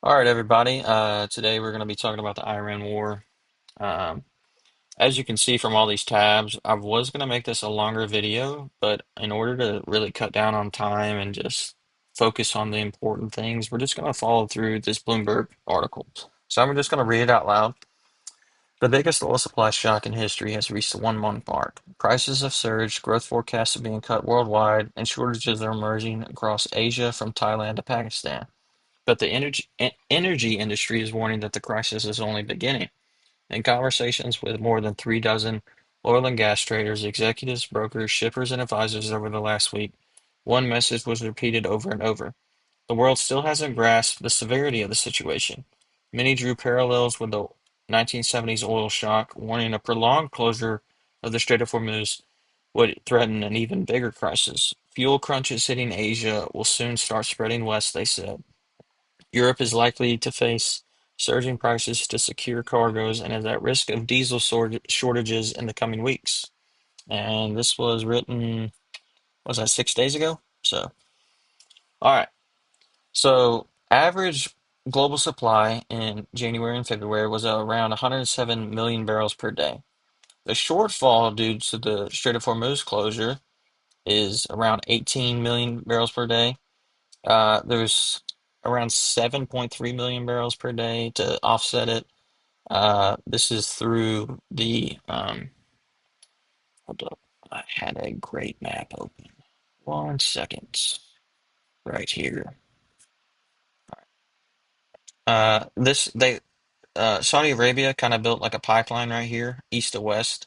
All right, everybody. Today we're going to be talking about the Iran war. Um, as you can see from all these tabs, I was going to make this a longer video, but in order to really cut down on time and just focus on the important things, we're just going to follow through this Bloomberg article. So I'm just going to read it out loud. The biggest oil supply shock in history has reached the 1 month mark. Prices have surged, growth forecasts are being cut worldwide, and shortages are emerging across Asia from Thailand to Pakistan. But the energy industry is warning that the crisis is only beginning. In conversations with more than 3 dozen oil and gas traders, executives, brokers, shippers, and advisors over the last week, one message was repeated over and over. The world still hasn't grasped the severity of the situation. Many drew parallels with the 1970s oil shock, warning a prolonged closure of the Strait of Hormuz would threaten an even bigger crisis. Fuel crunches hitting Asia will soon start spreading west, they said. Europe is likely to face surging prices to secure cargoes and is at risk of diesel shortages in the coming weeks. And this was written, was that 6 days ago? So, all right. So, average global supply in January and February was around 107 million barrels per day. The shortfall due to the Strait of Hormuz closure is around 18 million barrels per day. There's around 7.3 million barrels per day to offset it. This is through hold up, I had a great map open. 1 second, right here. This they Saudi Arabia kind of built like a pipeline right here, east to west,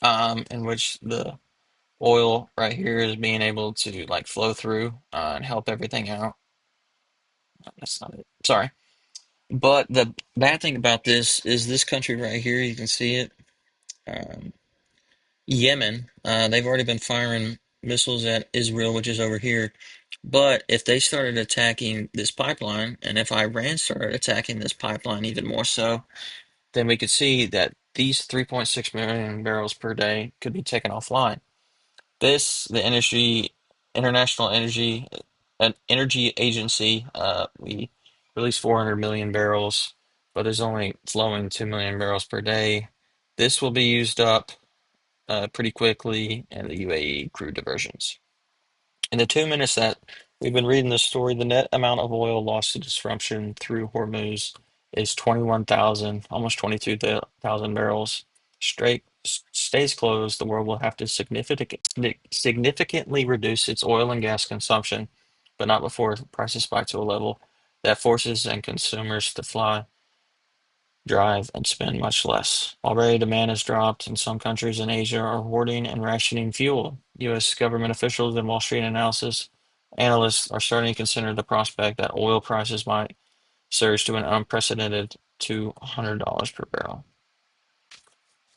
in which the oil right here is being able to like flow through and help everything out. No, that's not it. Sorry. But the bad thing about this is this country right here, you can see it. Um, Yemen, they've already been firing missiles at Israel, which is over here. But if they started attacking this pipeline, and if Iran started attacking this pipeline even more so, then we could see that these 3.6 million barrels per day could be taken offline. The International Energy Agency, we released 400 million barrels, but is only flowing 2 million barrels per day. This will be used up pretty quickly in the UAE crude diversions. In the 2 minutes that we've been reading this story, the net amount of oil lost to disruption through Hormuz is 21,000, almost 22,000 barrels. Stays closed, the world will have to significantly reduce its oil and gas consumption, but not before prices spike to a level that forces end consumers to fly, drive, and spend much less. Already, demand has dropped, and some countries in Asia are hoarding and rationing fuel. U.S. government officials and Wall Street analysts are starting to consider the prospect that oil prices might surge to an unprecedented $200 per barrel.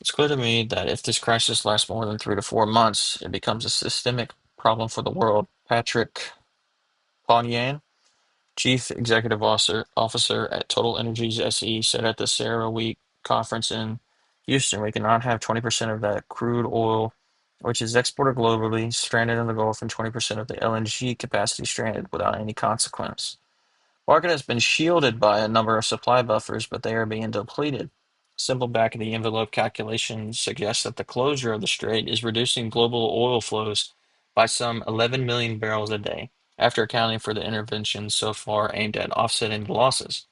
It's clear to me that if this crisis lasts more than 3 to 4 months, it becomes a systemic problem for the world. Patrick Ponyan, Chief Executive Officer at Total Energies SE, said at the CERAWeek conference in Houston, we cannot have 20% of that crude oil, which is exported globally, stranded in the Gulf, and 20% of the LNG capacity stranded without any consequence. Market has been shielded by a number of supply buffers, but they are being depleted. Simple back of the envelope calculations suggest that the closure of the strait is reducing global oil flows by some 11 million barrels a day, after accounting for the interventions so far aimed at offsetting the losses.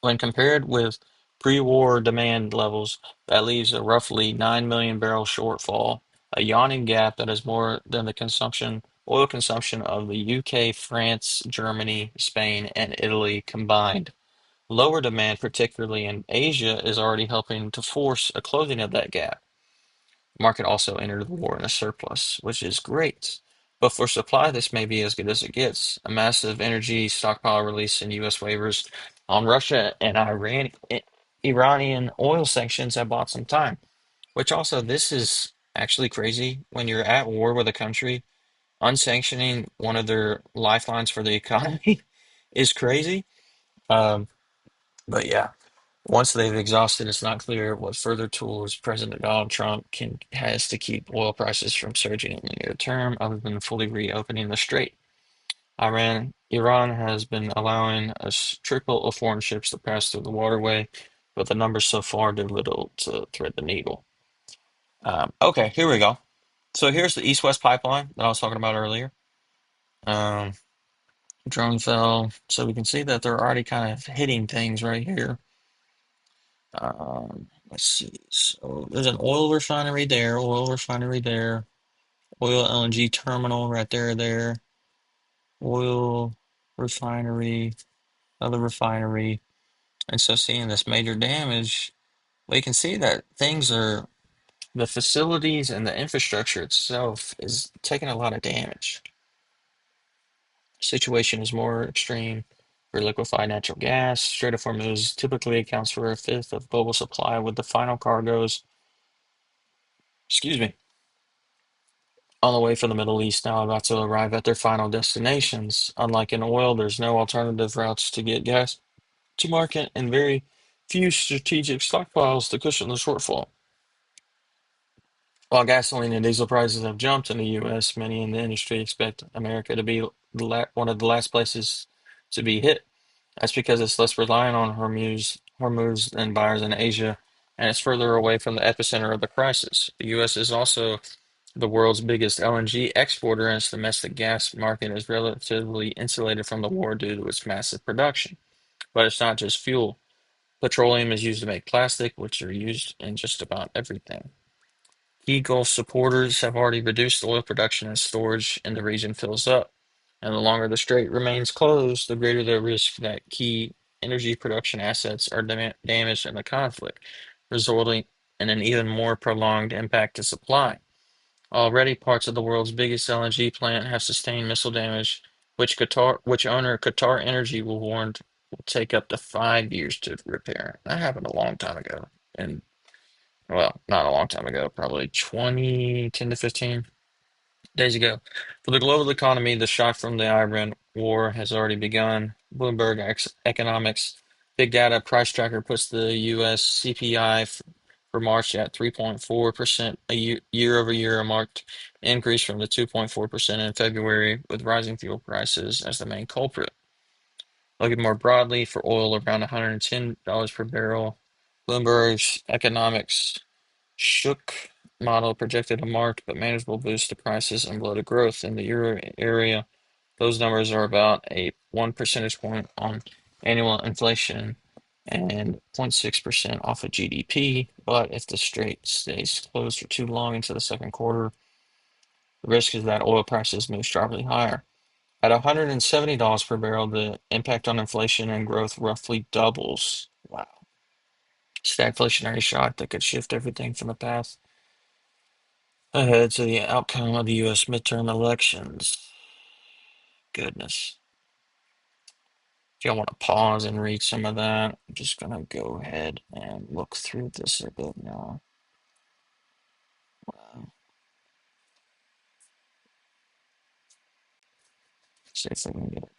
When compared with pre-war demand levels, that leaves a roughly 9 million barrel shortfall, a yawning gap that is more than the oil consumption of the UK, France, Germany, Spain, and Italy combined. Lower demand, particularly in Asia, is already helping to force a closing of that gap. The market also entered the war in a surplus, which is great. But for supply, this may be as good as it gets. A massive energy stockpile release in U.S. waivers on Russia and Iranian oil sanctions have bought some time. Which also, this is actually crazy. When you're at war with a country, unsanctioning one of their lifelines for the economy is crazy. Um, but yeah. Once they've exhausted, it's not clear what further tools President Donald Trump has to keep oil prices from surging in the near term, other than fully reopening the strait. Iran has been allowing a trickle of foreign ships to pass through the waterway, but the numbers so far do little to thread the needle. Okay, here we go. So here's the East-West pipeline that I was talking about earlier. Um, Drone fell, so we can see that they're already kind of hitting things right here. Let's see. So there's an oil refinery there, oil LNG terminal right there, oil refinery, other refinery. And so seeing this major damage, we can see that the facilities and the infrastructure itself is taking a lot of damage. Situation is more extreme for liquefied natural gas. Strait of Hormuz typically accounts for a fifth of global supply, with the final cargoes, excuse me, on the way from the Middle East now about to arrive at their final destinations. Unlike in oil, there's no alternative routes to get gas to market and very few strategic stockpiles to cushion the shortfall. While gasoline and diesel prices have jumped in the U.S., many in the industry expect America to be one of the last places to be hit. That's because it's less reliant on Hormuz than buyers in Asia, and it's further away from the epicenter of the crisis. The U.S. is also the world's biggest LNG exporter, and its domestic gas market is relatively insulated from the war due to its massive production. But it's not just fuel. Petroleum is used to make plastic, which are used in just about everything. Key Gulf supporters have already reduced oil production as storage in the region fills up. And the longer the strait remains closed, the greater the risk that key energy production assets are damaged in the conflict, resulting in an even more prolonged impact to supply. Already, parts of the world's biggest LNG plant have sustained missile damage, which owner Qatar Energy will warn will take up to 5 years to repair. That happened a long time ago, and well, not a long time ago, probably 10 to 15 days ago. For the global economy, the shock from the Iran war has already begun. Bloomberg Economics Big Data Price Tracker puts the U.S. CPI for March at 3.4% year over year, a marked increase from the 2.4% in February, with rising fuel prices as the main culprit. Looking more broadly, for oil around $110 per barrel, Bloomberg's Economics Shook model projected a marked but manageable boost to prices and bloated growth in the euro area. Those numbers are about a 1 percentage point on annual inflation and 0.6% off of GDP. But if the strait stays closed for too long into the second quarter, the risk is that oil prices move sharply higher. At $170 per barrel, the impact on inflation and growth roughly doubles. Wow. Stagflationary shock that could shift everything from the path ahead to the outcome of the U.S. midterm elections. Goodness. If y'all want to pause and read some of that, I'm just going to go ahead and look through this a bit now. See if I can get it.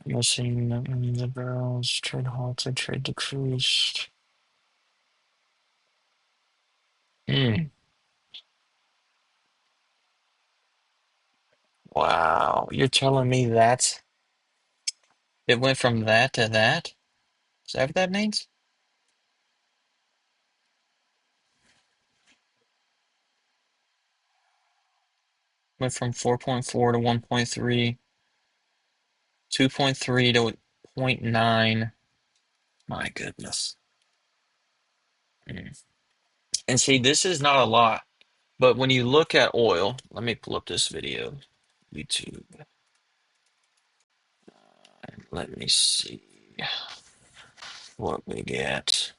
Missing the barrels, trade halted, trade decreased. Hmm. Wow. You're telling me that it went from that to that? Is that what that means? Went from 4.4 to 1.3, 2.3 to 0.9. My goodness. Mm. And see, this is not a lot, but when you look at oil, let me pull up this video, YouTube. And let me see what we get.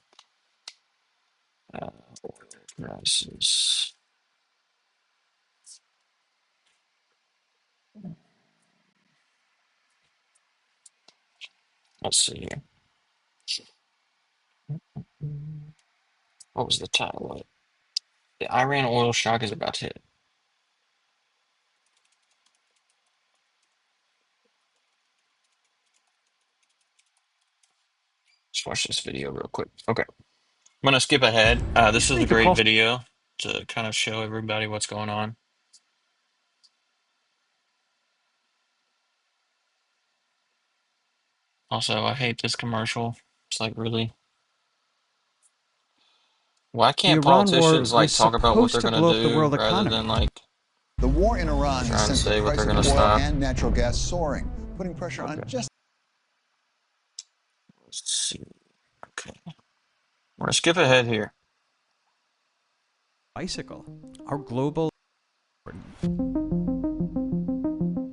Oil prices. Let's see here. What was the title of it? The Iran oil shock is about to hit. Let's watch this video real quick. Okay. I'm gonna skip ahead. This Just is a make a great call. video to kind of show everybody what's going on. Also, I hate this commercial. It's like, really, why The can't Iran war politicians like was talk about what supposed they're to gonna blow up the do world rather economy. than like The war in Iran has trying to sent the say what they're price of gonna oil stop? and natural gas soaring, putting pressure on Okay, just let's see. Okay, we're gonna skip ahead here. Bicycle. Our global.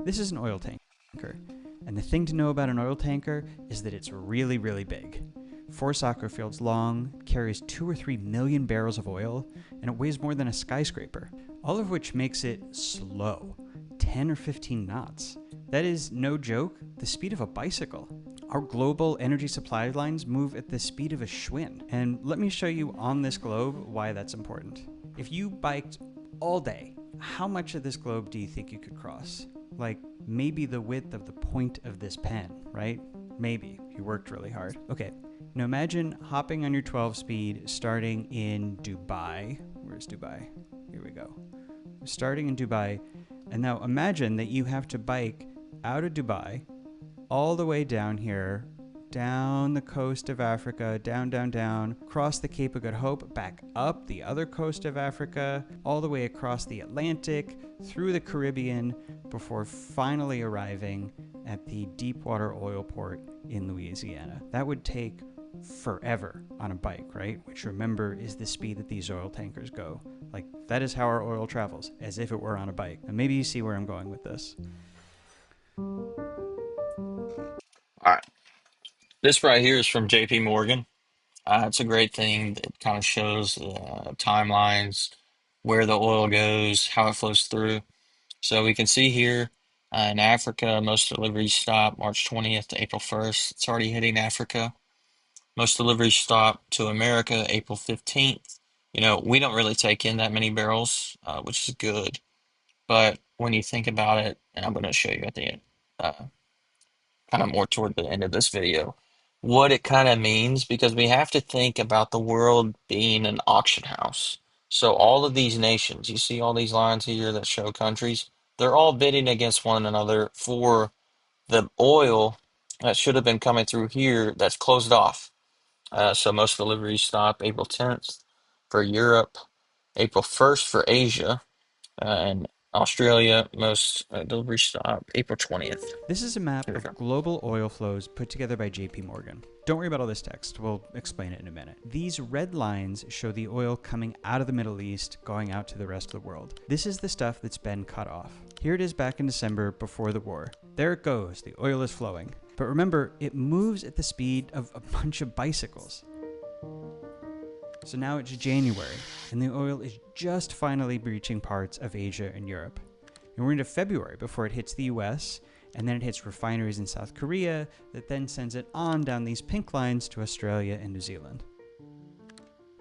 This is an oil tanker. And the thing to know about an oil tanker is that it's really, really big. 4 soccer fields long, carries 2 or 3 million barrels of oil, and it weighs more than a skyscraper. All of which makes it slow, 10 or 15 knots. That is, no joke, the speed of a bicycle. Our global energy supply lines move at the speed of a Schwinn. And let me show you on this globe why that's important. If you biked all day, how much of this globe do you think you could cross? Like, maybe the width of the point of this pen, right? Maybe. You worked really hard. Okay. Now imagine hopping on your 12 speed starting in Dubai. Where's Dubai? Here we go. Starting in Dubai. And now imagine that you have to bike out of Dubai all the way down here, down the coast of Africa, down, across the Cape of Good Hope, back up the other coast of Africa, all the way across the Atlantic, through the Caribbean, before finally arriving at the deepwater oil port in Louisiana. That would take forever on a bike, right? Which, remember, is the speed that these oil tankers go. Like, that is how our oil travels, as if it were on a bike. And maybe you see where I'm going with this. All right, this right here is from J.P. Morgan. It's a great thing that kind of shows timelines, where the oil goes, how it flows through. So we can see here in Africa, most deliveries stop March 20th to April 1st. It's already hitting Africa. Most deliveries stop to America April 15th. You know, we don't really take in that many barrels, which is good. But when you think about it, and I'm going to show you at the end, uh, kind of more toward the end of this video, what it kind of means, because we have to think about the world being an auction house. So all of these nations, you see all these lines here that show countries, they're all bidding against one another for the oil that should have been coming through here that's closed off. So most deliveries stop April 10th for Europe, April 1st for Asia, and Australia, most deliveries stop April 20th. This is a map Here we of go. global oil flows put together by JP Morgan. Don't worry about all this text, we'll explain it in a minute. These red lines show the oil coming out of the Middle East, going out to the rest of the world. This is the stuff that's been cut off. Here it is back in December before the war. There it goes, the oil is flowing. But remember, it moves at the speed of a bunch of bicycles. So now it's January, and the oil is just finally reaching parts of Asia and Europe. And we're into February before it hits the US, and then it hits refineries in South Korea that then sends it on down these pink lines to Australia and New Zealand.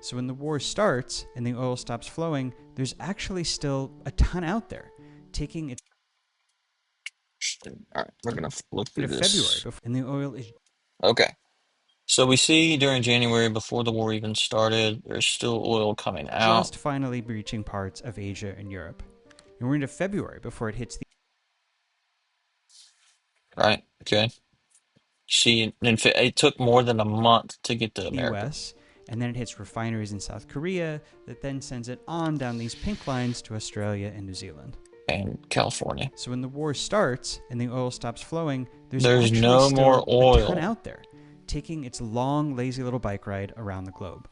So when the war starts and the oil stops flowing, there's actually still a ton out there, taking it All right, we're gonna look through into February, this. and the oil is Okay, so we see during January, before the war even started, there's still oil coming out, just finally reaching parts of Asia and Europe. And we're into February before it hits the right? Okay. See, it took more than a month to get to America US, and then it hits refineries in South Korea that then sends it on down these pink lines to Australia and New Zealand. and California. So when the war starts and the oil stops flowing, there's There's actually no more still a ton oil. out there, taking its long, lazy little bike ride around the globe.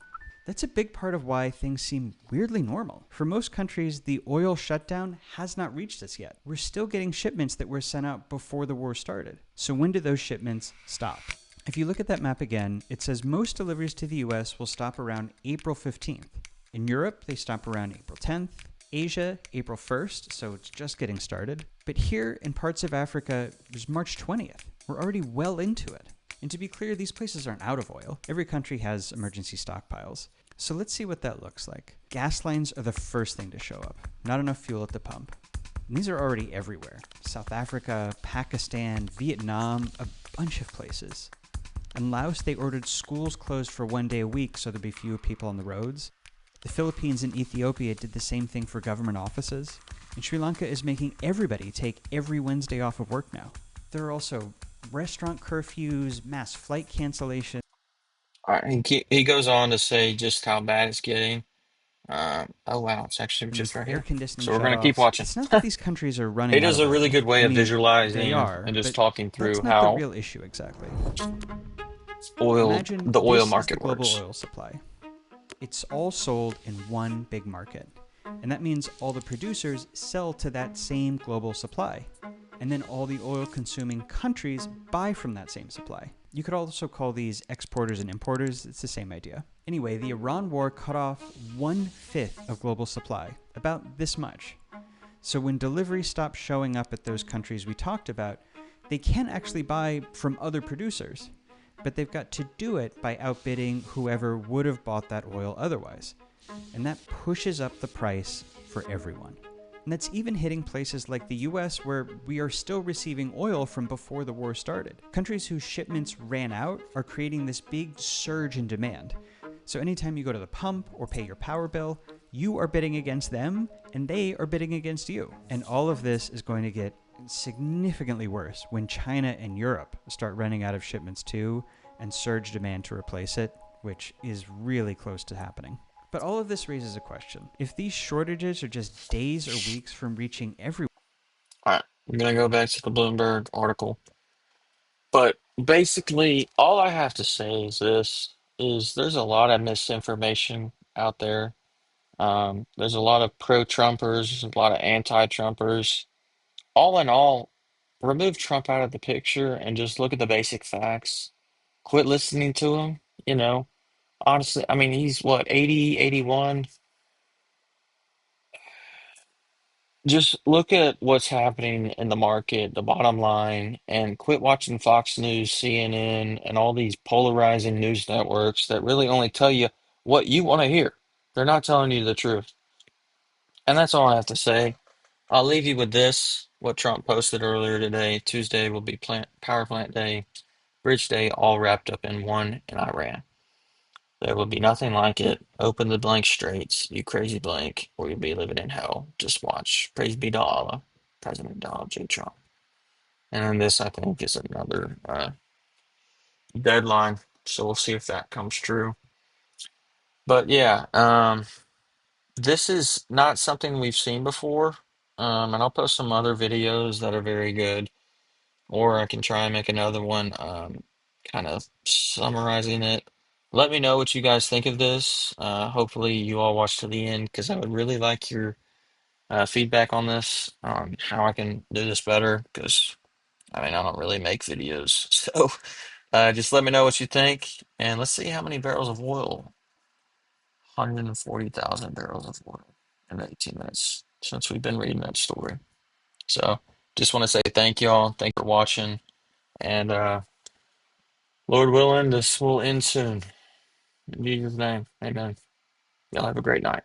That's a big part of why things seem weirdly normal. For most countries, the oil shutdown has not reached us yet. We're still getting shipments that were sent out before the war started. So when do those shipments stop? If you look at that map again, it says most deliveries to the US will stop around April 15th. In Europe, they stop around April 10th. Asia, April 1st, so it's just getting started. But here in parts of Africa, it was March 20th. We're already well into it. And to be clear, these places aren't out of oil. Every country has emergency stockpiles. So let's see what that looks like. Gas lines are the first thing to show up. Not enough fuel at the pump. And these are already everywhere. South Africa, Pakistan, Vietnam, a bunch of places. In Laos, they ordered schools closed for 1 day a week so there'd be fewer people on the roads. The Philippines and Ethiopia did the same thing for government offices. And Sri Lanka is making everybody take every Wednesday off of work now. There are also restaurant curfews, mass flight cancellations. All right, he goes on to say just how bad it's getting. Oh wow, it's actually just right Air here. conditioning So we're gonna keep shutoffs. watching. It's not that these countries are running It out is of a really oil. good way I of mean, they visualizing are, and just but talking that's through not the how real issue exactly. oil Imagine the oil this is the market global works. oil supply. It's all sold in one big market. And that means all the producers sell to that same global supply. And then all the oil consuming countries buy from that same supply. You could also call these exporters and importers, it's the same idea. Anyway, the Iran war cut off 1/5 of global supply, about this much. So when deliveries stop showing up at those countries we talked about, they can actually buy from other producers, but they've got to do it by outbidding whoever would have bought that oil otherwise. And that pushes up the price for everyone. And that's even hitting places like the US, where we are still receiving oil from before the war started. Countries whose shipments ran out are creating this big surge in demand. So anytime you go to the pump or pay your power bill, you are bidding against them and they are bidding against you. And all of this is going to get significantly worse when China and Europe start running out of shipments too and surge demand to replace it, which is really close to happening. But all of this raises a question. If these shortages are just days or weeks from reaching everyone, All right, I'm gonna go back to the Bloomberg article. But basically, all I have to say is this: is there's a lot of misinformation out there. There's a lot of pro-Trumpers, a lot of anti-Trumpers. All in all, remove Trump out of the picture and just look at the basic facts. Quit listening to him. You know, honestly, I mean, he's what, 80, 81. Just look at what's happening in the market, the bottom line, and quit watching Fox News, CNN, and all these polarizing news networks that really only tell you what you want to hear. They're not telling you the truth. And that's all I have to say. I'll leave you with this, what Trump posted earlier today. Tuesday will be power plant day, bridge day, all wrapped up in one in Iran. There will be nothing like it. Open the blank straits, you crazy blank, or you'll be living in hell. Just watch. Praise be to Allah, President Donald J. Trump. And then this, I think, is another deadline. So we'll see if that comes true. But yeah, this is not something we've seen before. And I'll post some other videos that are very good. Or I can try and make another one, kind of summarizing it. Let me know what you guys think of this. Hopefully, you all watch to the end because I would really like your feedback on this, on how I can do this better. Because I mean, I don't really make videos, so just let me know what you think, and let's see how many barrels of oil. 140,000 barrels of oil in 18 minutes since we've been reading that story. So, just want to say thank y'all. Thank you for watching. And Lord willing, this will end soon. In Jesus' name, amen. Y'all have a great night.